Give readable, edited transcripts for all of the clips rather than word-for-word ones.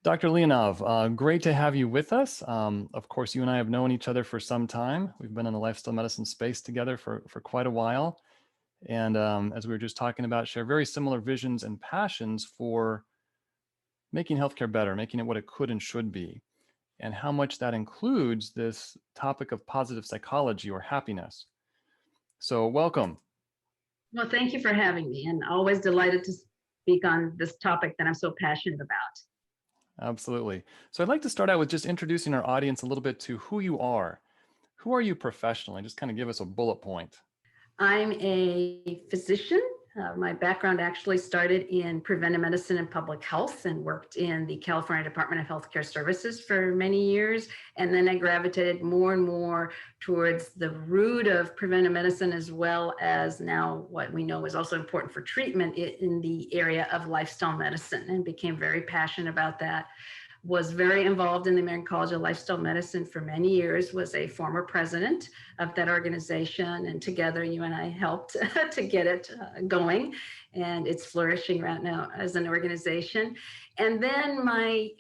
Dr. Lianov, great to have you with us. Of course, you and I have known each other for some time. We've been in the lifestyle medicine space together for quite a while. And as we were just talking about, share very similar visions and passions for making healthcare better, making it what it could and should be, and how much that includes this topic of positive psychology or happiness. So welcome. Well, thank you for having me, and always delighted to speak on this topic that I'm so passionate about. Absolutely. So I'd like to start out with just introducing our audience a little bit to who you are. Who are you professionally? Just kind of give us a bullet point. I'm a physician. My background actually started in preventive medicine and public health and worked in the California Department of Healthcare Services for many years. And then I gravitated more and more towards the root of preventive medicine, as well as now what we know is also important for treatment in the area of lifestyle medicine, and became very passionate about that. Was very involved in the American College of Lifestyle Medicine for many years, was a former president of that organization, and together you and I helped to get it going, and it's flourishing right now as an organization. And then my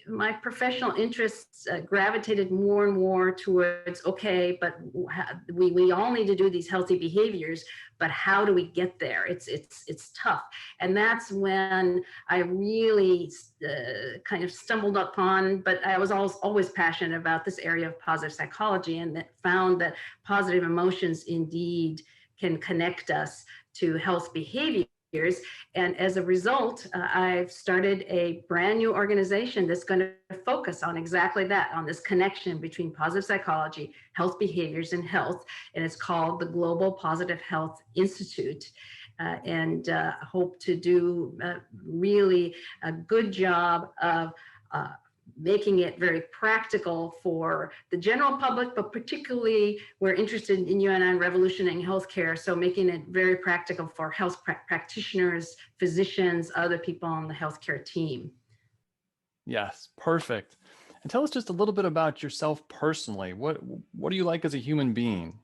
professional interests gravitated more and more towards, okay, but we all need to do these healthy behaviors, but how do we get there? It's tough. And that's when I really kind of stumbled upon, but I was always passionate about this area of positive psychology, and that found that positive emotions indeed can connect us to health behaviors. And as a result, I've started a brand new organization that's going to focus on exactly that, on this connection between positive psychology, health behaviors, and health. And it's called the Global Positive Health Institute. And hope to do really a good job of making it very practical for the general public, but particularly we're interested in you and I revolutionizing healthcare. So making it very practical for health practitioners, physicians, other people on the healthcare team. Yes, perfect. And tell us just a little bit about yourself personally. What are you like as a human being?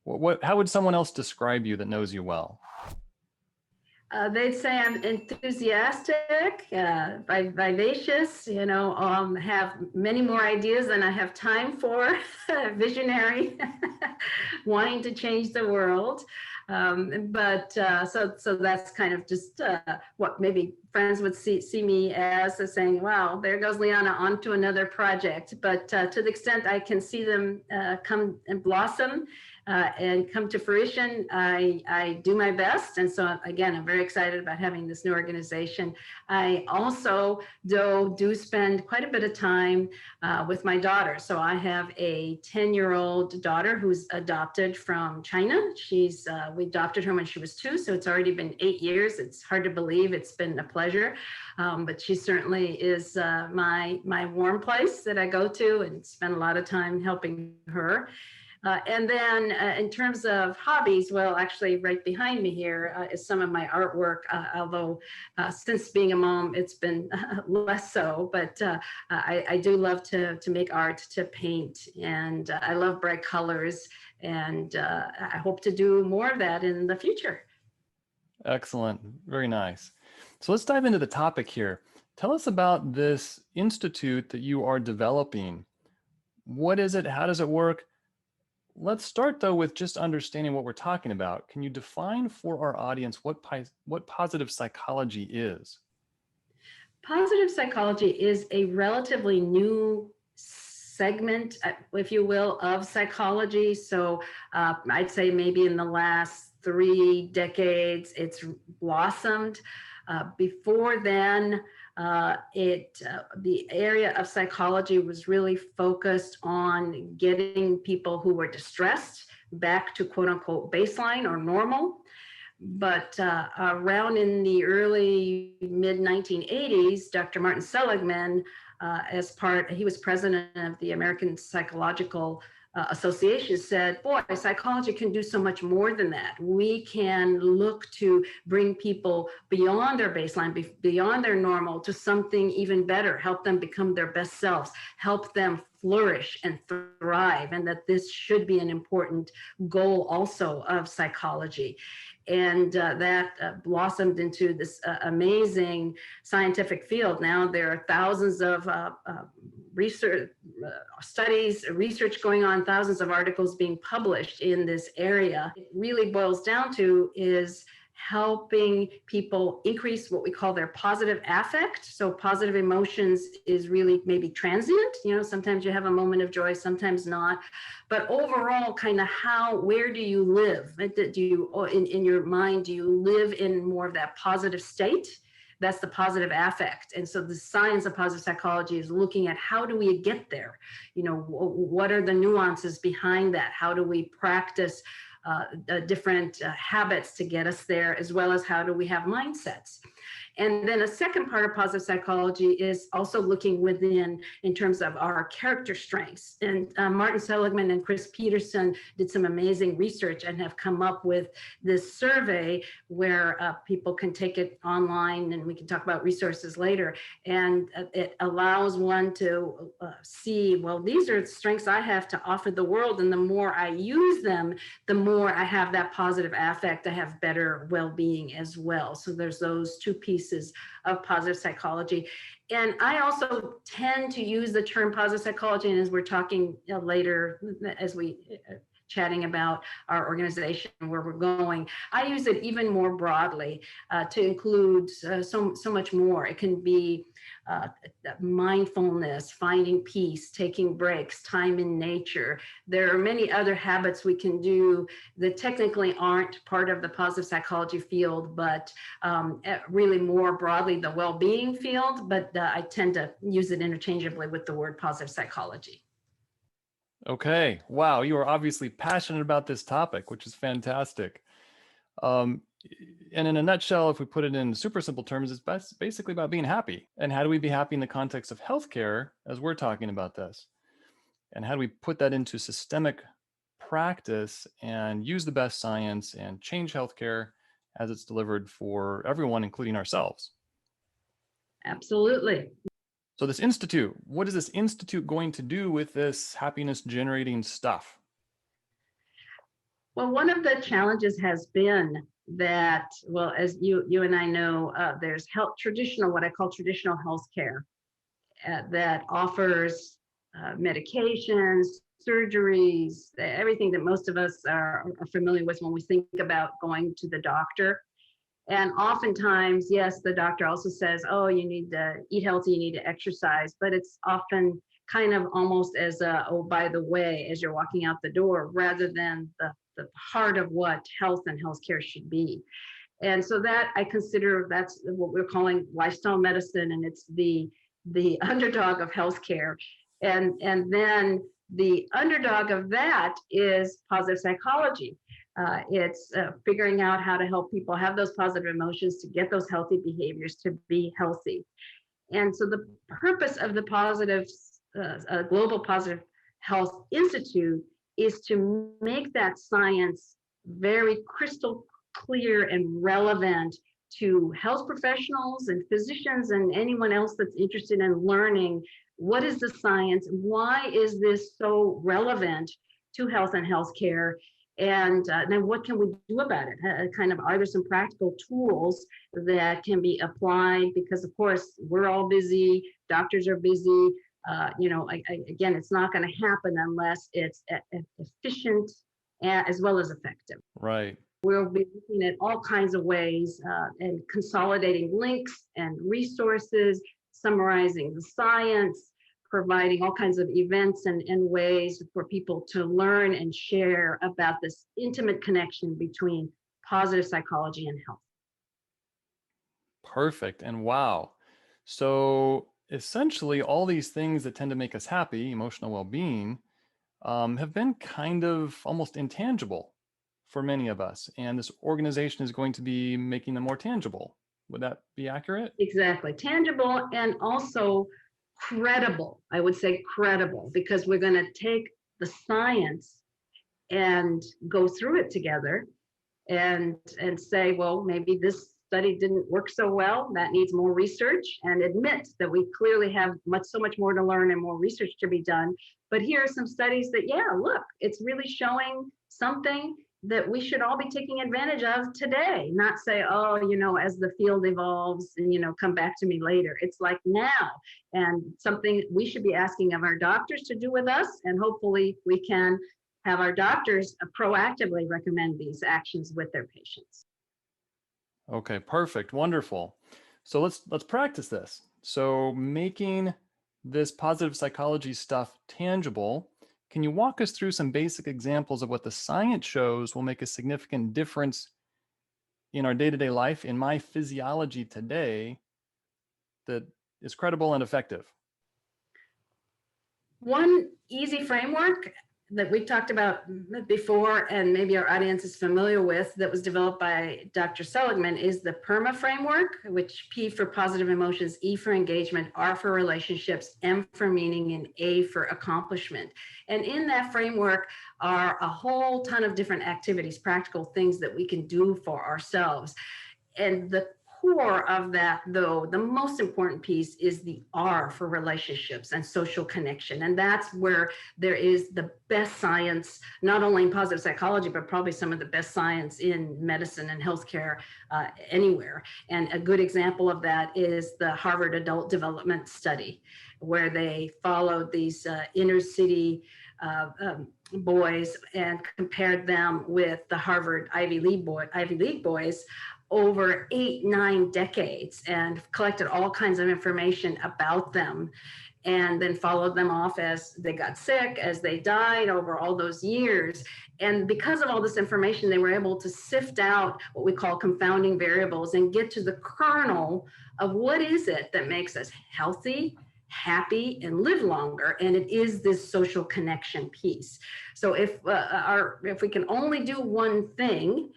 How would someone else describe you that knows you well? They'd say I'm enthusiastic, vivacious, have many more ideas than I have time for, visionary, wanting to change the world. So that's kind of just what maybe friends would see me as saying, wow, there goes Liana on to another project. But to the extent I can see them come and blossom and come to fruition, I do my best. And so again, I'm very excited about having this new organization. I also do spend quite a bit of time with my daughter. So I have a 10-year-old daughter who's adopted from China. We adopted her when she was 2, so it's already been 8 years. It's hard to believe. It's been a pleasure. But she certainly is my warm place that I go to and spend a lot of time helping her. And then in terms of hobbies, well, actually right behind me here is some of my artwork, although since being a mom, it's been less so, but I do love to make art, to paint, and I love bright colors, and I hope to do more of that in the future. Excellent. Very nice. So let's dive into the topic here. Tell us about this institute that you are developing. What is it? How does it work? Let's start though with just understanding what we're talking about. Can you define for our audience what positive psychology is? Positive psychology is a relatively new segment, if you will, of psychology. So I'd say maybe in the last 3 decades, it's blossomed. Before then, the area of psychology was really focused on getting people who were distressed back to quote unquote baseline or normal. But around in the early mid 1980s, Dr. Martin Seligman, he was president of the American Psychological Association, said, boy, psychology can do so much more than that. We can look to bring people beyond their baseline, beyond their normal, to something even better, help them become their best selves, help them flourish and thrive, and that this should be an important goal also of psychology. And that blossomed into this amazing scientific field. Now there are thousands of research studies, research going on, thousands of articles being published in this area. It really boils down to is helping people increase what we call their positive affect. So positive emotions is really maybe transient. You know, sometimes you have a moment of joy, sometimes not. But overall, kind of where do you live? Do you, in your mind, do you live in more of that positive state? That's the positive affect. And so the science of positive psychology is looking at how do we get there? You know, what are the nuances behind that? How do we practice different habits to get us there, as well as how do we have mindsets. And then a second part of positive psychology is also looking within in terms of our character strengths. And Martin Seligman and Chris Peterson did some amazing research and have come up with this survey where people can take it online, and we can talk about resources later. And it allows one to see, well, these are strengths I have to offer the world. And the more I use them, the more I have that positive affect, I have better well-being as well. So there's those two pieces of positive psychology. And I also tend to use the term positive psychology, and as we're talking later, as we chatting about our organization and where we're going, I use it even more broadly to include so much more. It can be mindfulness, finding peace, taking breaks, time in nature. There are many other habits we can do that technically aren't part of the positive psychology field, but really more broadly the well-being field. But I tend to use it interchangeably with the word positive psychology. Okay. Wow. You are obviously passionate about this topic, which is fantastic. And in a nutshell, if we put it in super simple terms, it's basically about being happy. And how do we be happy in the context of healthcare as we're talking about this? And how do we put that into systemic practice and use the best science and change healthcare as it's delivered for everyone, including ourselves? Absolutely. So this institute, what is this institute going to do with this happiness generating stuff? Well, one of the challenges has been that, well, as you and I know, there's traditional, what I call traditional healthcare that offers medications, surgeries, everything that most of us are familiar with when we think about going to the doctor. And oftentimes, yes, the doctor also says, oh, you need to eat healthy, you need to exercise, but it's often kind of almost as a, oh, by the way, as you're walking out the door, rather than the heart of what health and healthcare should be. And so that I consider that's what we're calling lifestyle medicine, and it's the underdog of healthcare. And then the underdog of that is positive psychology. It's figuring out how to help people have those positive emotions, to get those healthy behaviors, to be healthy. And so the purpose of the Global Positive Health Institute is to make that science very crystal clear and relevant to health professionals and physicians and anyone else that's interested in learning what is the science, why is this so relevant to health and healthcare, and then what can we do about it? Kind of, are there some practical tools that can be applied? Because of course we're all busy, doctors are busy. Again, it's not going to happen unless it's efficient as well as effective. Right. We'll be looking at all kinds of ways and consolidating links and resources, summarizing the science, providing all kinds of events and ways for people to learn and share about this intimate connection between positive psychology and health. Perfect. And wow. So essentially, all these things that tend to make us happy, emotional well-being, have been kind of almost intangible for many of us. And this organization is going to be making them more tangible. Would that be accurate? Exactly. Tangible and also credible. I would say credible, because we're going to take the science and go through it together and say, well, maybe this study didn't work so well, that needs more research, and admit that we clearly have so much more to learn and more research to be done. But here are some studies that, yeah, look, it's really showing something. that we should all be taking advantage of today, not say, oh, as the field evolves and, come back to me later. It's like now, and something we should be asking of our doctors to do with us. And hopefully we can have our doctors proactively recommend these actions with their patients. Okay, perfect. Wonderful. So let's practice this. So making this positive psychology stuff tangible, can you walk us through some basic examples of what the science shows will make a significant difference in our day-to-day life, in my physiology today, that is credible and effective? One easy framework that we talked about before, and maybe our audience is familiar with, that was developed by Dr. Seligman, is the PERMA framework, which P for positive emotions, E for engagement, R for relationships, M for meaning, and A for accomplishment. And in that framework are a whole ton of different activities, practical things that we can do for ourselves. And the core of that, though, the most important piece is the R for relationships and social connection. And that's where there is the best science, not only in positive psychology, but probably some of the best science in medicine and healthcare anywhere. And a good example of that is the Harvard Adult Development Study, where they followed these inner city boys and compared them with the Harvard Ivy League boys over 8-9 decades, and collected all kinds of information about them, and then followed them off as they got sick, as they died over all those years. And because of all this information, they were able to sift out what we call confounding variables and get to the kernel of what is it that makes us healthy, happy, and live longer. And it is this social connection piece. So if we can only do one thing,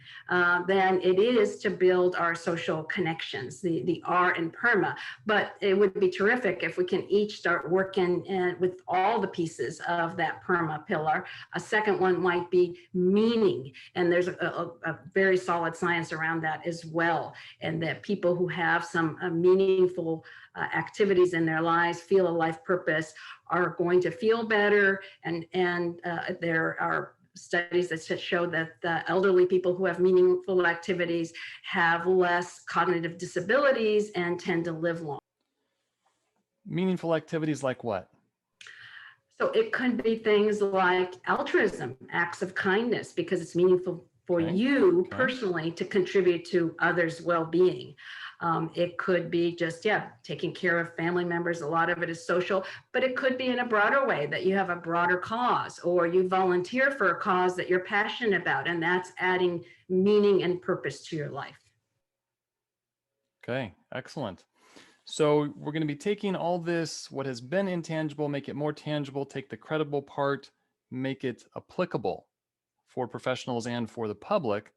then it is to build our social connections, the R in PERMA. But it would be terrific if we can each start working with all the pieces of that PERMA pillar. A second one might be meaning, and there's a very solid science around that as well. And that people who have some meaningful activities in their lives, feel a life purpose, are going to feel better. And there are studies that show that the elderly people who have meaningful activities have less cognitive disabilities and tend to live long. Meaningful activities like what? So it could be things like altruism, acts of kindness, because it's meaningful for you personally to contribute to others' well-being. It could be just, taking care of family members. A lot of it is social, but it could be in a broader way, that you have a broader cause, or you volunteer for a cause that you're passionate about, and that's adding meaning and purpose to your life. Okay, excellent. So we're going to be taking all this, what has been intangible, make it more tangible, take the credible part, make it applicable for professionals and for the public.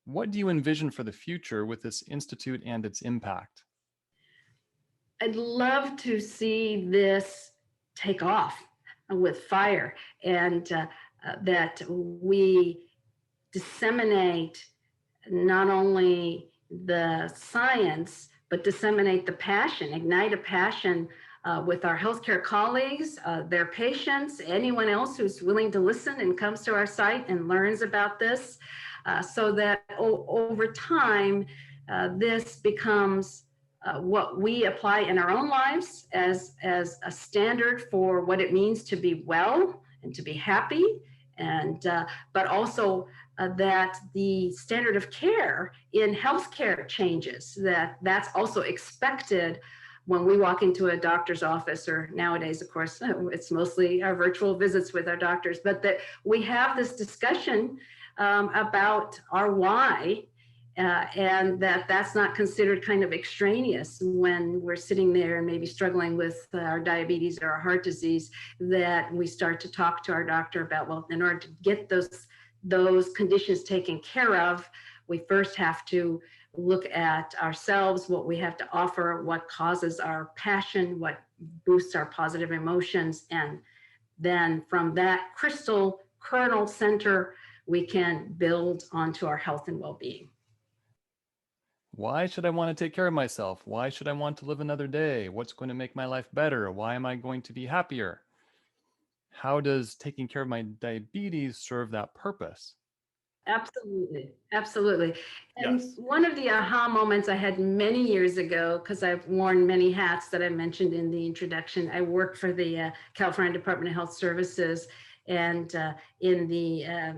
What do you envision for the future with this institute and its impact? I'd love to see this take off with fire, and that we disseminate not only the science, but disseminate the passion, ignite a passion with our healthcare colleagues, their patients, anyone else who's willing to listen and comes to our site and learns about this, so that over time, this becomes what we apply in our own lives as a standard for what it means to be well and to be happy, and but also that the standard of care in healthcare changes, that's also expected when we walk into a doctor's office, or nowadays, of course, it's mostly our virtual visits with our doctors, but that we have this discussion about our why, and that's not considered kind of extraneous when we're sitting there and maybe struggling with our diabetes or our heart disease, that we start to talk to our doctor about, well, in order to get those conditions taken care of, we first have to look at ourselves, what we have to offer, what causes our passion, what boosts our positive emotions. And then from that crystal kernel center, we can build onto our health and well-being. Why should I want to take care of myself? Why should I want to live another day? What's going to make my life better? Why am I going to be happier? How does taking care of my diabetes serve that purpose? Absolutely. Absolutely. And Yes. one of the aha moments I had many years ago, because I've worn many hats that I mentioned in the introduction. I worked for the California Department of Health Services and in the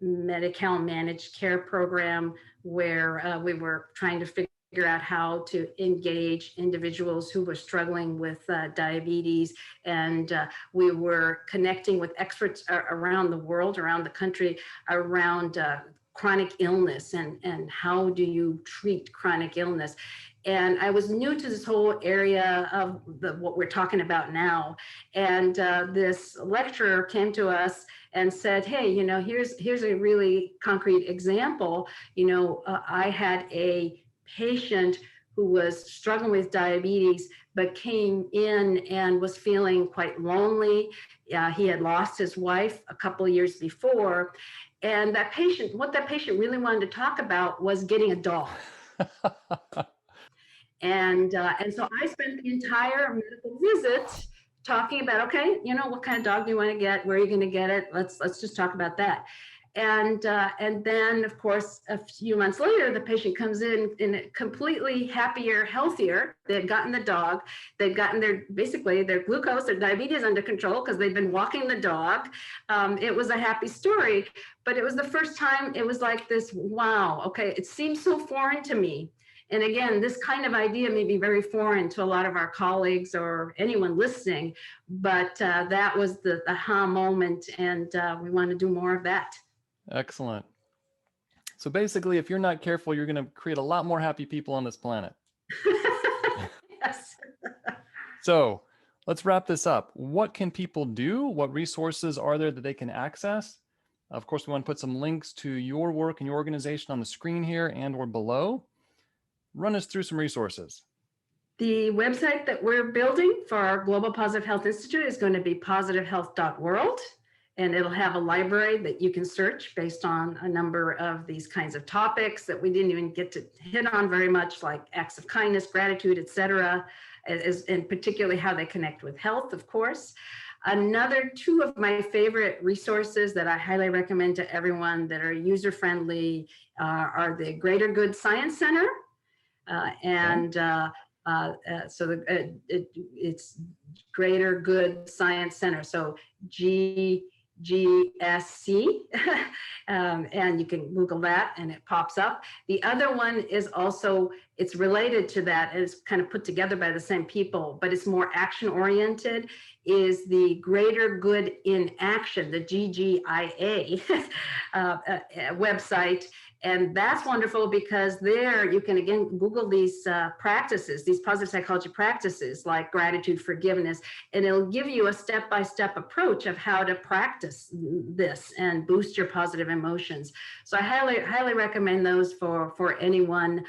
Medi-Cal managed care program, where we were trying to figure out how to engage individuals who were struggling with diabetes. And we were connecting with experts around the world, around the country, around chronic illness and how do you treat chronic illness. And I was new to this whole area of what we're talking about now. And this lecturer came to us and said, hey, here's a really concrete example. I had a patient who was struggling with diabetes, but came in and was feeling quite lonely. He had lost his wife a couple of years before. And what that patient really wanted to talk about was getting a dog. And so I spent the entire medical visit talking about, okay, what kind of dog do you want to get? Where are you going to get it? Let's just talk about that. And then, of course, a few months later, the patient comes in completely happier, healthier. They've gotten the dog. They've gotten basically their glucose, their diabetes under control because they've been walking the dog. It was a happy story, but it was the first time it was like this, wow, okay, it seems so foreign to me. And again, this kind of idea may be very foreign to a lot of our colleagues or anyone listening, but that was the aha moment, and we want to do more of that. Excellent. So basically, if you're not careful, you're going to create a lot more happy people on this planet. Yes. So let's wrap this up. What can people do? What resources are there that they can access? Of course, we want to put some links to your work and your organization on the screen here and or below. Run us through some resources. The website that we're building for our Global Positive Health Institute is going to be positivehealth.world. And it'll have a library that you can search based on a number of these kinds of topics that we didn't even get to hit on very much, like acts of kindness, gratitude, etc., and particularly how they connect with health, of course. Another two of my favorite resources that I highly recommend to everyone that are user-friendly are the Greater Good Science Center. It's Greater Good Science Center. So GSC, and you can Google that and it pops up. The other one is also, it's related to that, and it's kind of put together by the same people, but it's more action oriented, is the Greater Good in Action, the GGIA website. And that's wonderful because there you can, again, Google these practices, these positive psychology practices like gratitude, forgiveness, and it'll give you a step-by-step approach of how to practice this and boost your positive emotions. So I highly recommend those for anyone.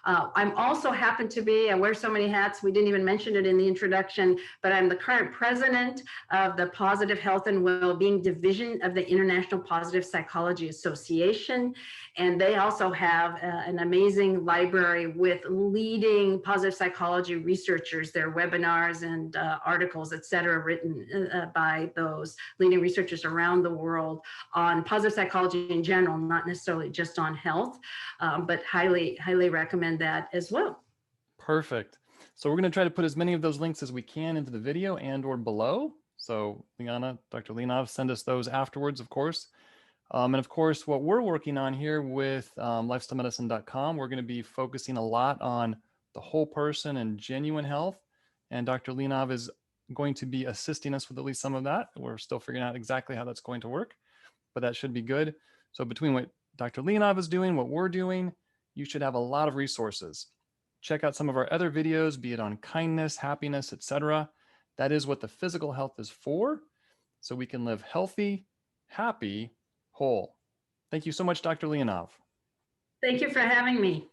I'm also happen to be, I wear so many hats, we didn't even mention it in the introduction, but I'm the current president of the Positive Health and Wellbeing Division of the International Positive Psychology Association. And they also have an amazing library with leading positive psychology researchers, their webinars and articles, et cetera, written by those leading researchers around the world on positive psychology in general, not necessarily just on health, but highly recommend that as well. Perfect. So we're going to try to put as many of those links as we can into the video and or below. So Liana, Dr. Lianov, send us those afterwards, of course. And of course, what we're working on here with lifestylemedicine.com, we're going to be focusing a lot on the whole person and genuine health. And Dr. Lianov is going to be assisting us with at least some of that. We're still figuring out exactly how that's going to work, but that should be good. So between what Dr. Lianov is doing, what we're doing, you should have a lot of resources. Check out some of our other videos, be it on kindness, happiness, etc. That is what the physical health is for, so we can live healthy, happy, whole. Thank you so much, Dr. Lianov. Thank you for having me.